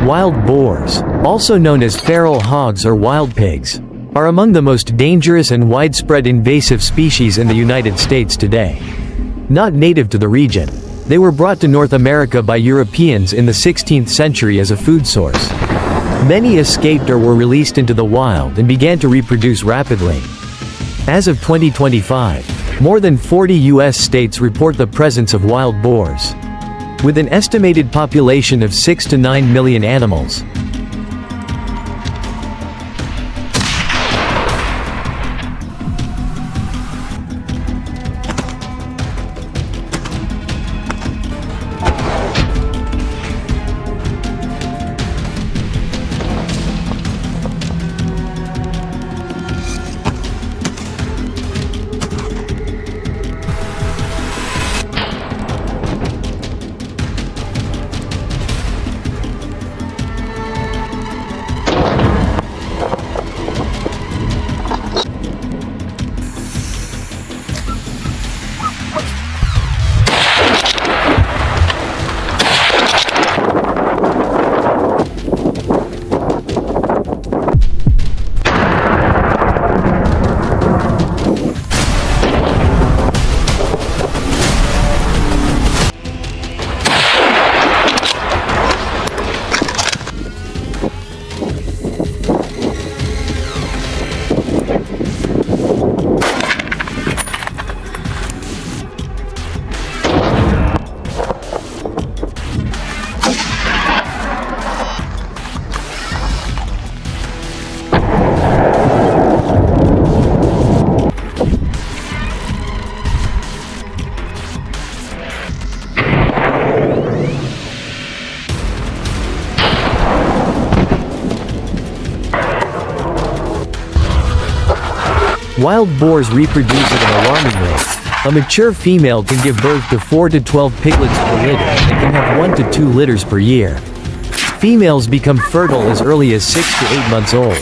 Wild boars, also known as feral hogs or wild pigs, are among the most dangerous and widespread invasive species in the United States today. Not native to the region, they were brought to North America by Europeans in the 16th century as a food source. Many escaped or were released into the wild and began to reproduce rapidly. As of 2025, more than 40 U.S. states report the presence of wild boars, with an estimated population of 6 to 9 million animals. Wild boars reproduce at an alarming rate. A mature female can give birth to 4 to 12 piglets per litter and can have 1 to 2 litters per year. Females become fertile as early as 6 to 8 months old.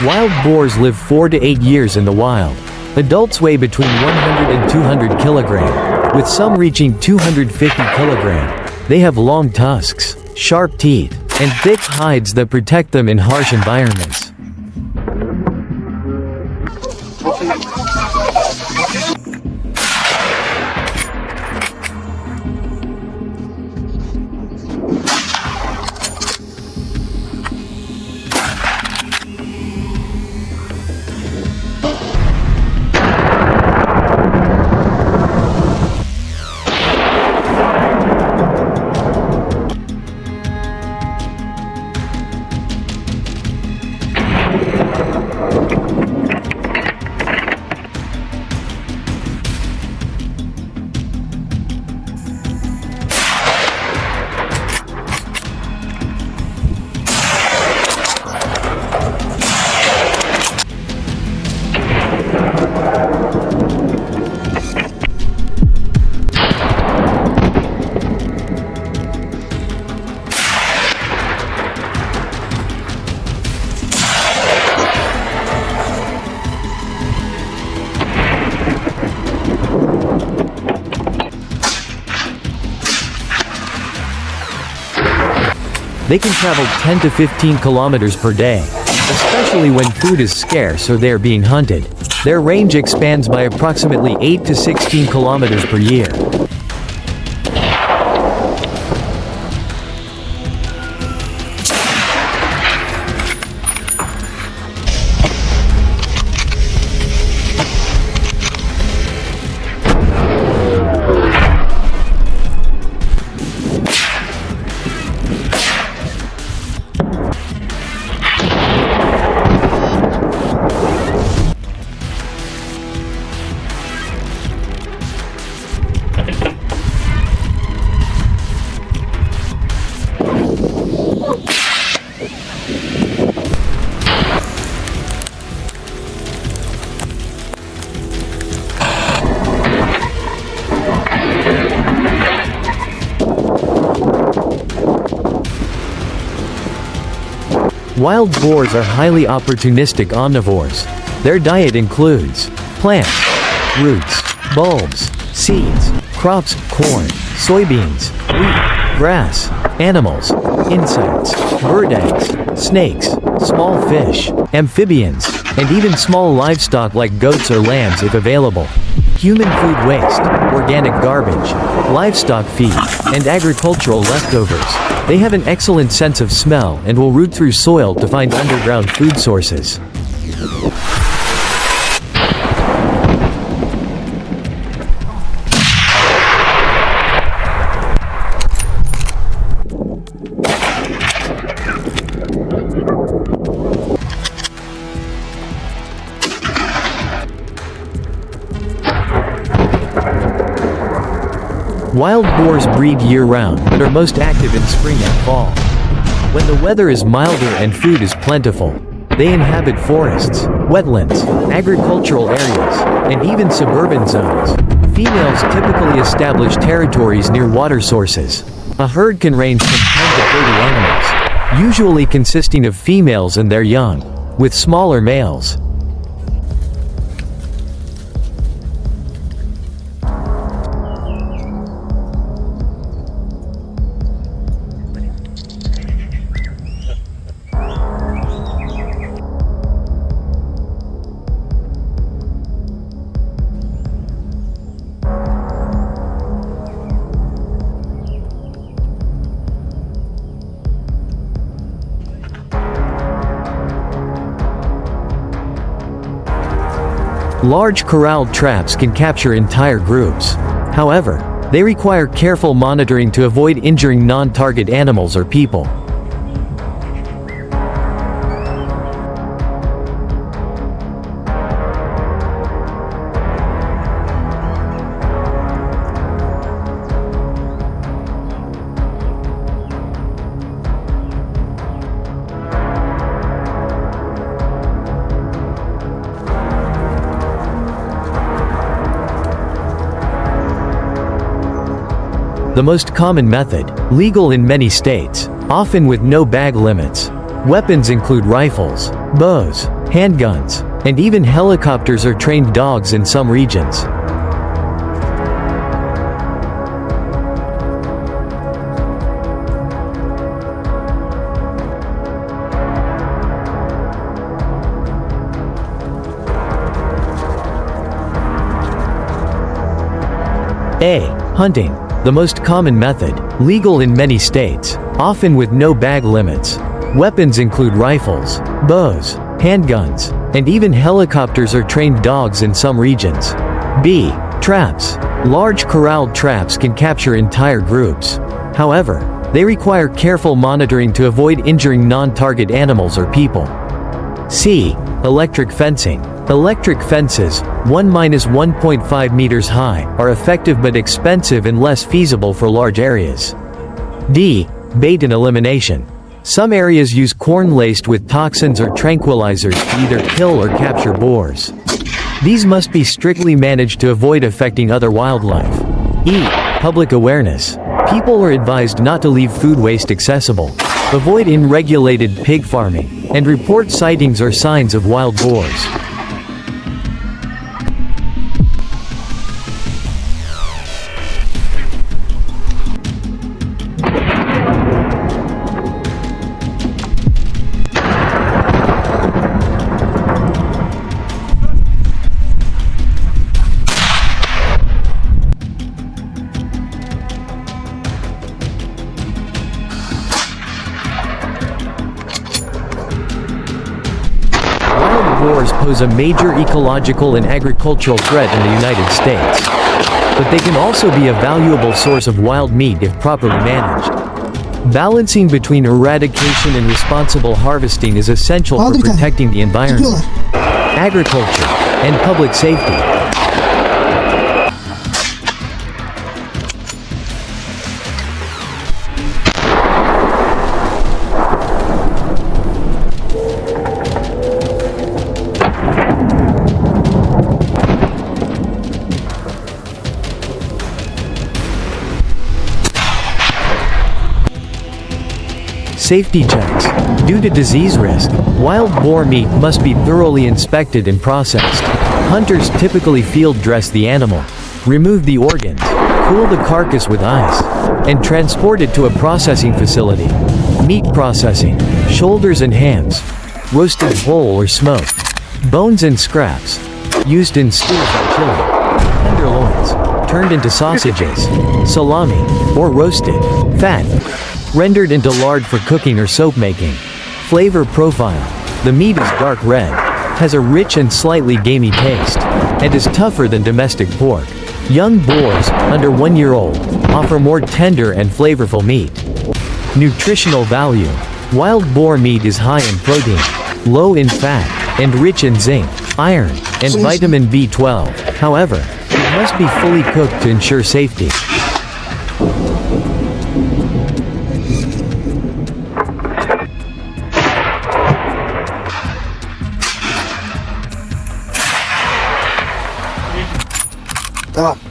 Wild boars live 4 to 8 years in the wild. Adults weigh between 100 and 200 kilograms, with some reaching 250 kilograms. They have long tusks, sharp teeth, and thick hides that protect them in harsh environments. They can travel 10 to 15 kilometers per day, especially when food is scarce or they are being hunted. Their range expands by approximately 8 to 16 kilometers per year. Wild boars are highly opportunistic omnivores. Their diet includes plants, roots, bulbs, seeds, crops, corn, soybeans, wheat, grass, animals, insects, bird eggs, snakes, small fish, amphibians, and even small livestock like goats or lambs if available. Human food waste, organic garbage, livestock feed, and agricultural leftovers. They have an excellent sense of smell and will root through soil to find underground food sources. Wild boars breed year-round but are most active in spring and fall. When the weather is milder and food is plentiful, they inhabit forests, wetlands, agricultural areas, and even suburban zones. Females typically establish territories near water sources. A herd can range from 10 to 30 animals, usually consisting of females and their young, with smaller males. Large corralled traps can capture entire groups. However, they require careful monitoring to avoid injuring non-target animals or people. The most common method, legal in many states, often with no bag limits. Weapons include rifles, bows, handguns, and even helicopters or trained dogs in some regions. A. Hunting. The most common method, legal in many states, often with no bag limits. Weapons include rifles, bows, handguns, and even helicopters or trained dogs in some regions. B. Traps. Large corralled traps can capture entire groups. However, they require careful monitoring to avoid injuring non-target animals or people. C. Electric fencing. Electric fences, 1-1.5 meters high, are effective but expensive and less feasible for large areas. D. Bait and elimination. Some areas use corn laced with toxins or tranquilizers to either kill or capture boars. These must be strictly managed to avoid affecting other wildlife. E. Public awareness. People are advised not to leave food waste accessible, avoid unregulated pig farming, and report sightings or signs of wild boars. Boars pose a major ecological and agricultural threat in the United States. But they can also be a valuable source of wild meat if properly managed. Balancing between eradication and responsible harvesting is essential for protecting the environment, agriculture, and public safety. Safety checks. Due to disease risk, wild boar meat must be thoroughly inspected and processed. Hunters typically field dress the animal, remove the organs, cool the carcass with ice, and transport it to a processing facility. Meat processing. Shoulders and hams. Roasted whole or smoked. Bones and scraps. Used in stews and chili. Tenderloins. Turned into sausages. Salami. Or roasted. Fat. Rendered into lard for cooking or soap making. Flavor profile. The meat is dark red, has a rich and slightly gamey taste, and is tougher than domestic pork. Young boars, under 1 year old, offer more tender and flavorful meat. Nutritional value. Wild boar meat is high in protein, low in fat, and rich in zinc, iron, and vitamin B12. However, it must be fully cooked to ensure safety. Stop.